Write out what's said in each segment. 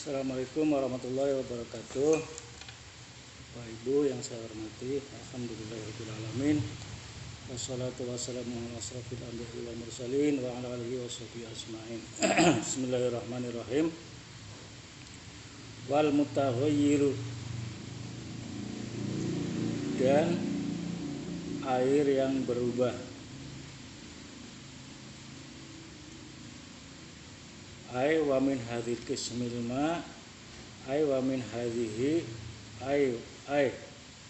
Assalamualaikum warahmatullahi wabarakatuh. Bapak Ibu yang saya hormati, alhamdulillahirobbilalamin. Wassalatu wassalamu ala asrofil anbiya'i wal mursalin wa ala alihi washabihi ajmain. Bismillahirrahmanirrahim. Wal mutaghayyiru, dan air yang berubah. Ay wa min hadhihi qismil ma, ay wa min hadhihi, ay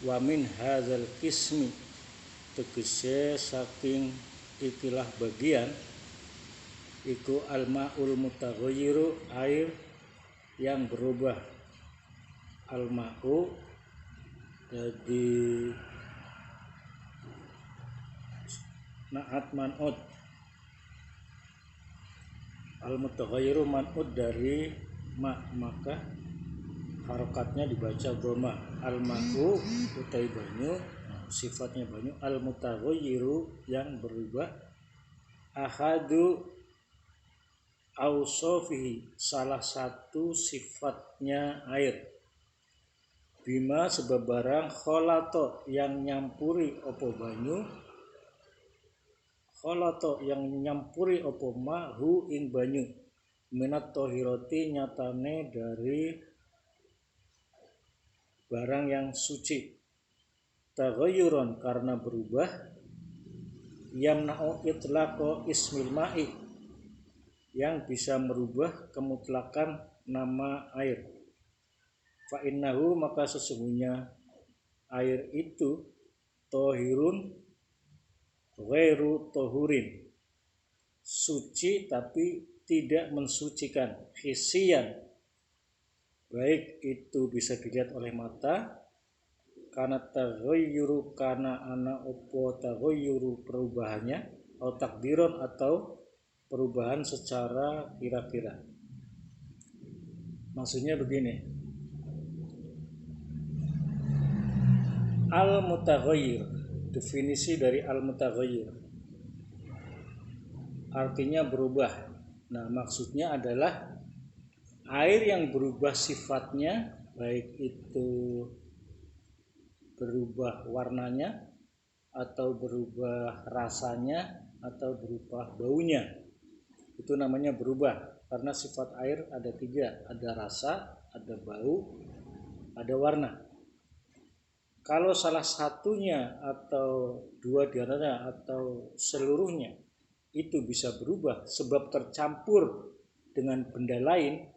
wa min hadzal qismi, tegese saking ikilah bagian iku al-ma'ul mutaghayyiru, air yang berubah. Al-ma'u jadi na'at man'ud, al-mutaghayyiru man'ud dari ma, maka harokatnya dibaca dhamma. Al-ma'u utai banyu, sifatnya banyu. Al-mutaghayyiru yang berubah. Ahadu ausofihi, salah satu sifatnya air. Bima sebab barang kholato yang nyampuri opo banyu, kholato yang nyampuri opo mahu ing banyu, minat tohiroti nyatane dari barang yang suci. Taghayyuron karena berubah. Yamna'u itlaqo ismil ma'i, yang bisa merubah kemutlakan nama air. Fa innahu, maka sesungguhnya air itu tohirun ghairu tohurin, suci tapi tidak mensucikan. Hisian, baik itu bisa dilihat oleh mata, karena taghayyuru, karena ana opo taghayyuru perubahannya, atau takdiron atau perubahan secara kira-kira. Maksudnya begini, al-mutaghayyir, definisi dari al-mutaghayyir artinya berubah. Nah, maksudnya adalah air yang berubah sifatnya, baik itu berubah warnanya, atau berubah rasanya, atau berubah baunya. Itu namanya berubah. Karena sifat air ada tiga, ada rasa, ada bau, ada warna. Kalau salah satunya atau dua di antaranya atau seluruhnya itu bisa berubah sebab tercampur dengan benda lain,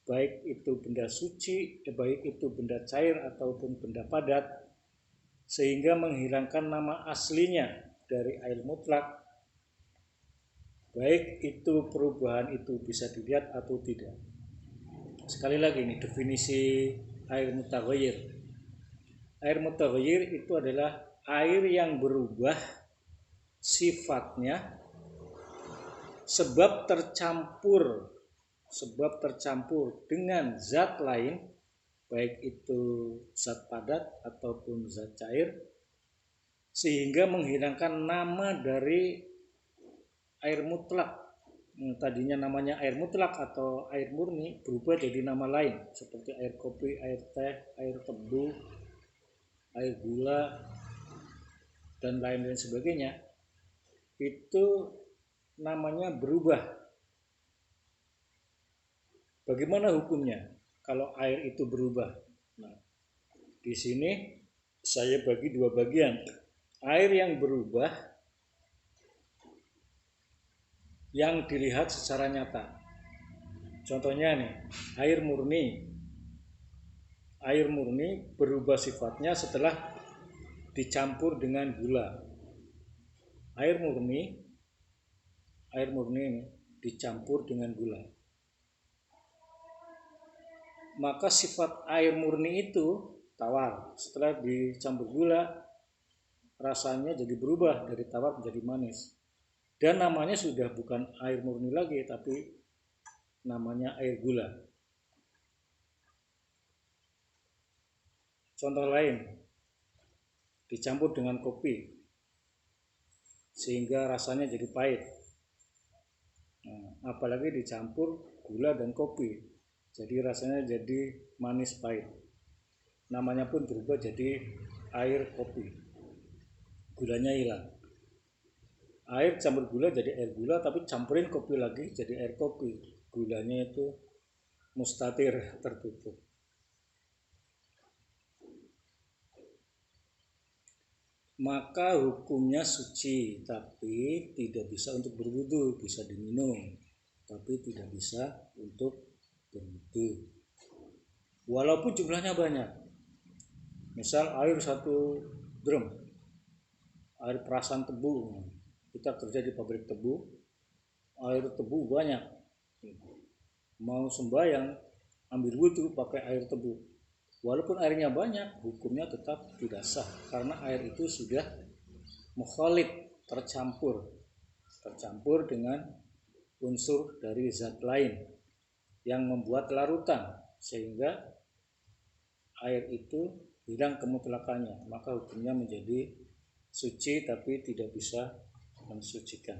baik itu benda suci, baik itu benda cair ataupun benda padat, sehingga menghilangkan nama aslinya dari air mutlak, baik itu perubahan itu bisa dilihat atau tidak. Sekali lagi ini definisi air mutaghayyir. Air mutaghayyir itu adalah air yang berubah sifatnya sebab tercampur dengan zat lain, baik itu zat padat ataupun zat cair, sehingga menghilangkan nama dari air mutlak. Tadinya namanya air mutlak atau air murni berubah jadi nama lain, seperti air kopi, air teh, air tebu, air gula, dan lain-lain sebagainya. Itu namanya berubah. Bagaimana hukumnya kalau air itu berubah? Nah, di sini saya bagi dua bagian. Air yang berubah yang dilihat secara nyata. Contohnya nih, air murni. Air murni berubah sifatnya setelah dicampur dengan gula. Air murni dicampur dengan gula. Maka sifat air murni itu tawar. Setelah dicampur gula, rasanya jadi berubah dari tawar menjadi manis. Dan namanya sudah bukan air murni lagi, tapi namanya air gula. Contoh lain, dicampur dengan kopi sehingga rasanya jadi pahit. Nah, apalagi dicampur gula dan kopi, Jadi rasanya jadi manis pahit. Namanya pun berubah jadi air kopi. Gulanya hilang. Air campur gula jadi air gula, tapi campurin kopi lagi jadi air kopi. Gulanya itu mustatir, tertutup. Maka hukumnya suci, tapi tidak bisa untuk berwudu. Bisa diminum, tapi tidak bisa untuk berwudu. Walaupun jumlahnya banyak. Misal air 1 drum, air perasan tebu. Kita kerja di pabrik tebu, air tebu banyak. Mau sembahyang, ambil wudhu pakai air tebu. Walaupun airnya banyak, hukumnya tetap tidak sah karena air itu sudah mukhalid, tercampur dengan unsur dari zat lain yang membuat larutan, sehingga air itu hilang kemutlakannya. Maka hukumnya menjadi suci tapi tidak bisa mensucikan.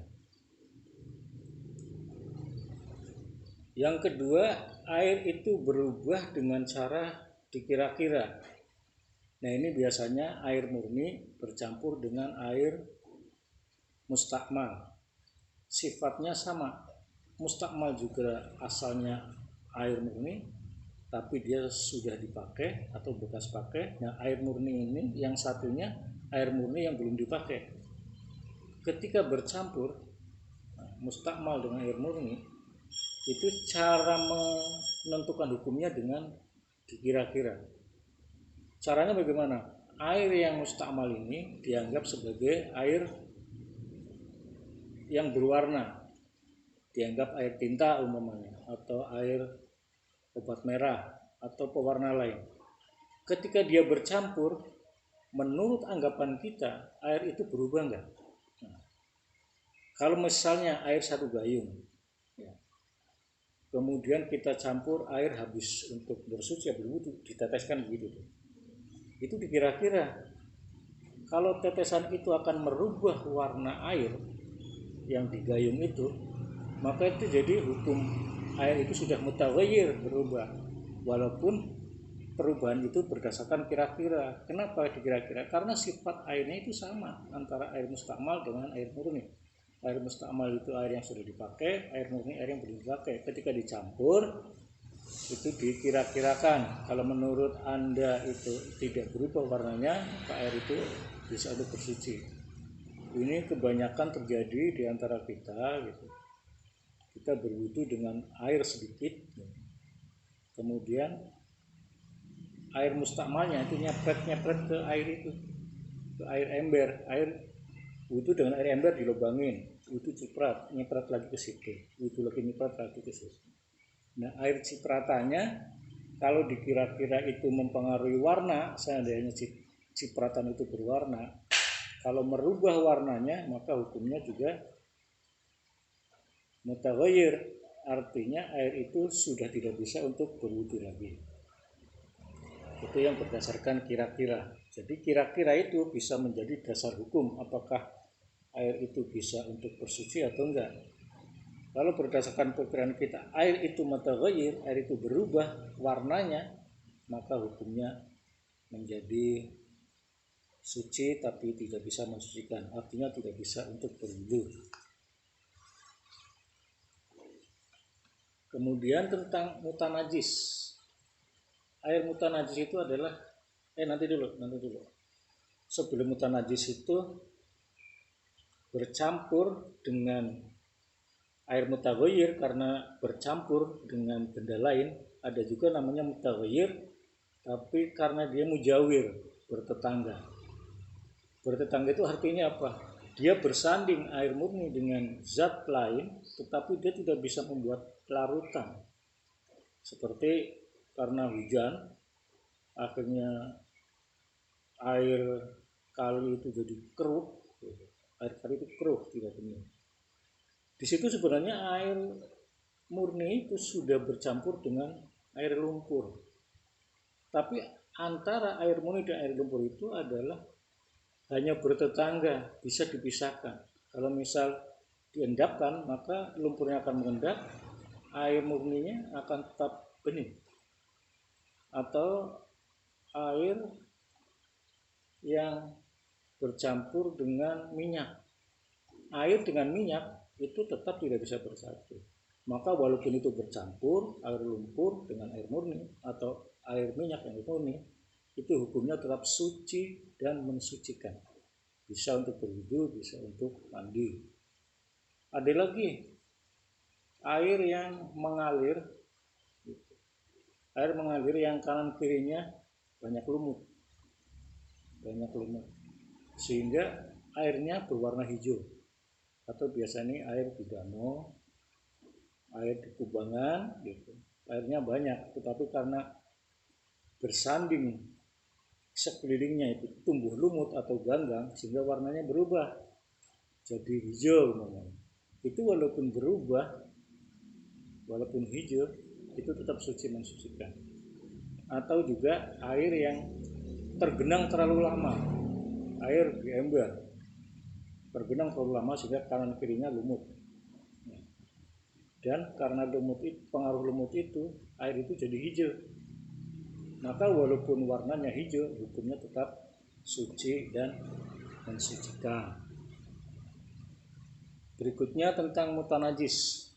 Yang kedua, air itu berubah dengan cara dikira-kira. Nah, ini biasanya air murni bercampur dengan air mustakmal. Sifatnya sama. Mustakmal juga asalnya air murni, tapi dia sudah dipakai atau bekas pakai. Nah, air murni ini yang satunya air murni yang belum dipakai. Ketika bercampur mustakmal dengan air murni, itu cara menentukan hukumnya dengan dikira-kira. Caranya bagaimana? Air yang mustakmal ini dianggap sebagai air yang berwarna, dianggap air tinta umpamanya, atau air obat merah, atau pewarna lain. Ketika dia bercampur, menurut anggapan kita, air itu berubah enggak? Nah, kalau misalnya air 1 gayung, ya, kemudian kita campur air habis untuk bersuci, berwudu, diteteskan begitu. Itu dikira-kira. Kalau tetesan itu akan merubah warna air yang digayung itu, maka itu jadi hukum air itu sudah mutaghayyir, berubah. Walaupun perubahan itu berdasarkan kira-kira. Kenapa dikira-kira? Karena sifat airnya itu sama antara air mustakmal dengan air murni. Air mustakmal itu air yang sudah dipakai, air murni air yang belum dipakai. Ketika dicampur, itu dikira-kirakan. Kalau menurut Anda itu tidak berubah warnanya, maka air itu bisa untuk bersuci. Ini kebanyakan terjadi di antara kita gitu. Kita berwudu dengan air sedikit, kemudian air mustakmalnya itu nyepret ke air itu, ke air ember. Air wudu dengan air ember dilubangin, wudu nyepret lagi ke situ, wudu lagi nyepret lagi ke situ. Nah, air cipratannya kalau dikira-kira itu mempengaruhi warna, seandainya cipratan itu berwarna, kalau merubah warnanya maka hukumnya juga mutaghayyir, artinya air itu sudah tidak bisa untuk berwudu lagi. Itu yang berdasarkan kira-kira. Jadi kira-kira itu bisa menjadi dasar hukum apakah air itu bisa untuk bersuci atau enggak. Kalau berdasarkan pikiran kita air itu mutaghayyir, air itu berubah warnanya, maka hukumnya menjadi suci tapi tidak bisa mensucikan, artinya tidak bisa untuk berwudu. Kemudian tentang mutanajis. Air mutanajis itu adalah nanti dulu. Sebelum mutanajis itu bercampur dengan air mutaghayyir karena bercampur dengan benda lain, ada juga namanya mutaghayyir tapi karena dia mujawir, bertetangga. Bertetangga itu artinya apa? Dia bersanding air murni dengan zat lain, tetapi dia tidak bisa membuat larutan. Seperti karena hujan, akhirnya air kali itu jadi keruh, air kali itu keruh, tidak bening. Di situ sebenarnya air murni itu sudah bercampur dengan air lumpur. Tapi antara air murni dan air lumpur itu adalah hanya bertetangga, bisa dipisahkan. Kalau misal diendapkan, maka lumpurnya akan mengendap, air murninya akan tetap bening, atau air yang bercampur dengan minyak. Air dengan minyak itu tetap tidak bisa bersatu. Maka walaupun itu bercampur air lumpur dengan air murni atau air minyak yang murni, itu hukumnya tetap suci dan mensucikan. Bisa untuk berwudu, bisa untuk mandi. Ada lagi air yang mengalir, air mengalir yang kanan kirinya banyak lumut, sehingga airnya berwarna hijau, atau biasanya air di danau, air di kubangan gitu. Airnya banyak, tetapi karena bersanding sekelilingnya itu tumbuh lumut atau ganggang, sehingga warnanya berubah jadi hijau namanya. Itu walaupun berubah, walaupun hijau, itu tetap suci mensucikan. Atau juga air yang tergenang terlalu lama, air di ember tergenang terlalu lama sehingga kanan kirinya lumut, dan karena lumut itu, pengaruh lumut itu, air itu jadi hijau. Maka walaupun warnanya hijau, hukumnya tetap suci dan mensucikan. Berikutnya tentang mutanajis.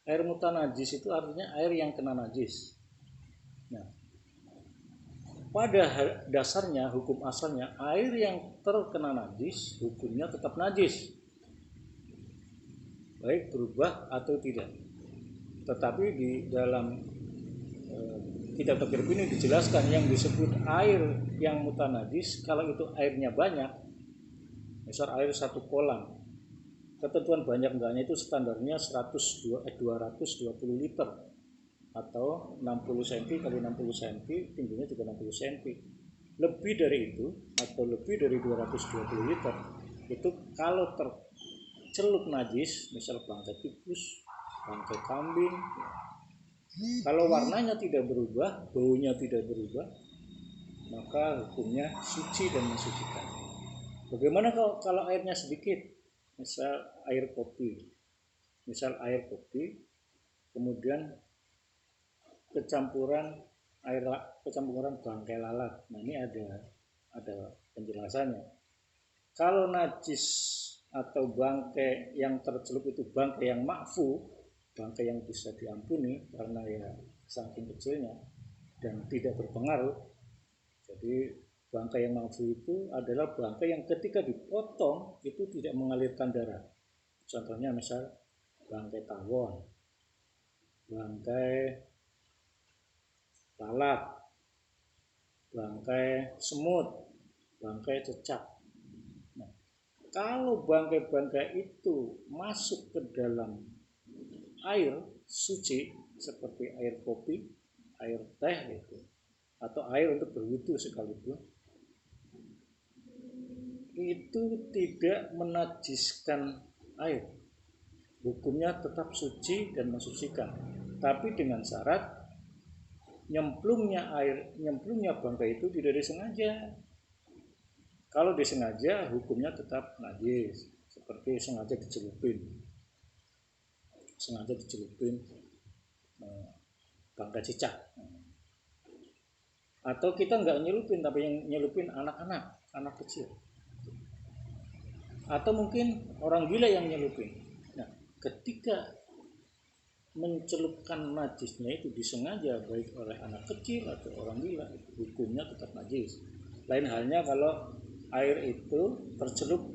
Air mutanajis itu artinya air yang kena najis. Nah, pada dasarnya hukum asalnya air yang terkena najis hukumnya tetap najis, baik berubah atau tidak. Tetapi di dalam kitab takrib ini dijelaskan yang disebut air yang mutanajis, kalau itu airnya banyak, misal air satu kolam, ketentuan banyak enggaknya itu standarnya 220 liter atau 60 cm kali 60 cm, tingginya juga 60 cm. Lebih dari itu atau lebih dari 220 liter itu kalau tercelup najis, misal bangkai tikus, bangkai kambing, kalau warnanya tidak berubah, baunya tidak berubah, maka hukumnya suci dan mensucikan. Bagaimana kalau airnya sedikit? Misal air kopi, kemudian kecampuran bangkai lalat. Nah, ini ada penjelasannya. Kalau najis atau bangkai yang tercelup itu bangkai yang ma'fu, bangkai yang bisa diampuni karena ya saking kecilnya dan tidak berpengaruh. Jadi bangkai yang ma'fu itu adalah bangkai yang ketika dipotong itu tidak mengalirkan darah. Contohnya misal bangkai tawon, bangkai lalat, bangkai semut, bangkai cecak. Nah, kalau bangkai-bangkai itu masuk ke dalam air suci seperti air kopi, air teh gitu, atau air untuk berwudu sekalipun, itu tidak menajiskan air. Hukumnya tetap suci dan mensucikan, tapi dengan syarat nyemplungnya bangkai itu tidak disengaja. Kalau disengaja hukumnya tetap najis, seperti sengaja dicelupin bangkai cicak. Atau kita nggak nyelupin, tapi yang nyelupin anak kecil, atau mungkin orang gila yang nyelupin. Nah, ketika mencelupkan najisnya itu disengaja baik oleh anak kecil atau orang gila, hukumnya tetap najis. Lain halnya kalau air itu tercelup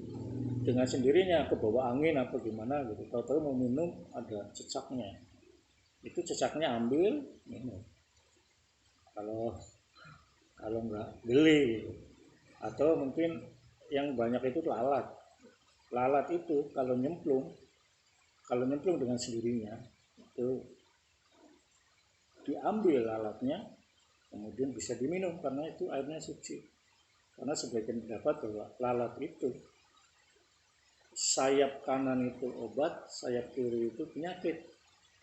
dengan sendirinya ke bawah angin apa gimana gitu, tahu-tahu mau minum ada cecaknya, itu cecaknya ambil minum, kalau nggak beli gitu. Atau mungkin yang banyak itu lalat itu kalau nyemplung dengan sendirinya itu diambil lalatnya, kemudian bisa diminum karena itu airnya suci. Karena sebagian pendapat bahwa lalat itu sayap kanan itu obat, sayap kiri itu penyakit.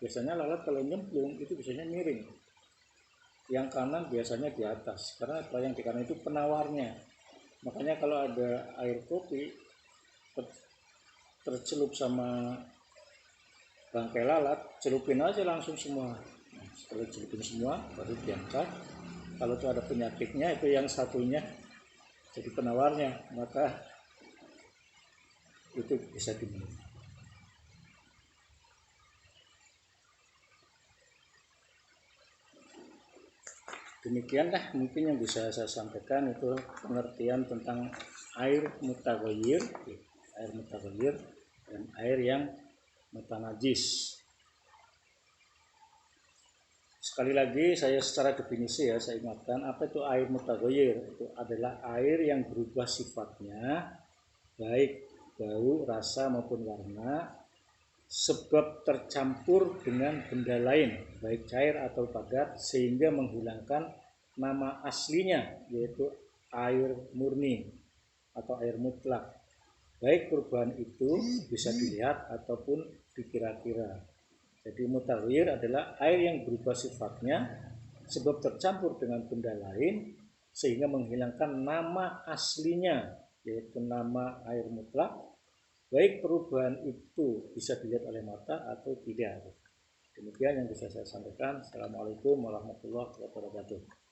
Biasanya lalat kalau nyemplung itu biasanya miring, yang kanan biasanya di atas, karena yang di kanan itu penawarnya. Makanya kalau ada air kopi tercelup sama bangkai lalat, celupin aja langsung semua. Kalau celupin semua baru diangkat. Kalau itu ada penyakitnya, itu yang satunya jadi penawarnya, maka itu bisa diminum. Demikianlah mungkin yang bisa saya sampaikan, itu pengertian tentang air mutaghayyir dan air yang mutanajis. Sekali lagi saya secara definisi saya ingatkan, apa itu air mutaghayyir? Itu adalah air yang berubah sifatnya, baik bau, rasa maupun warna, sebab tercampur dengan benda lain, baik cair atau padat, sehingga menghilangkan nama aslinya, yaitu air murni atau air mutlak. Baik perubahan itu bisa dilihat ataupun dikira-kira. Jadi mutaghayyir adalah air yang berubah sifatnya sebab tercampur dengan benda lain sehingga menghilangkan nama aslinya, yaitu nama air mutlak. Baik perubahan itu bisa dilihat oleh mata atau tidak. Demikian yang bisa saya sampaikan. Assalamualaikum warahmatullahi wabarakatuh.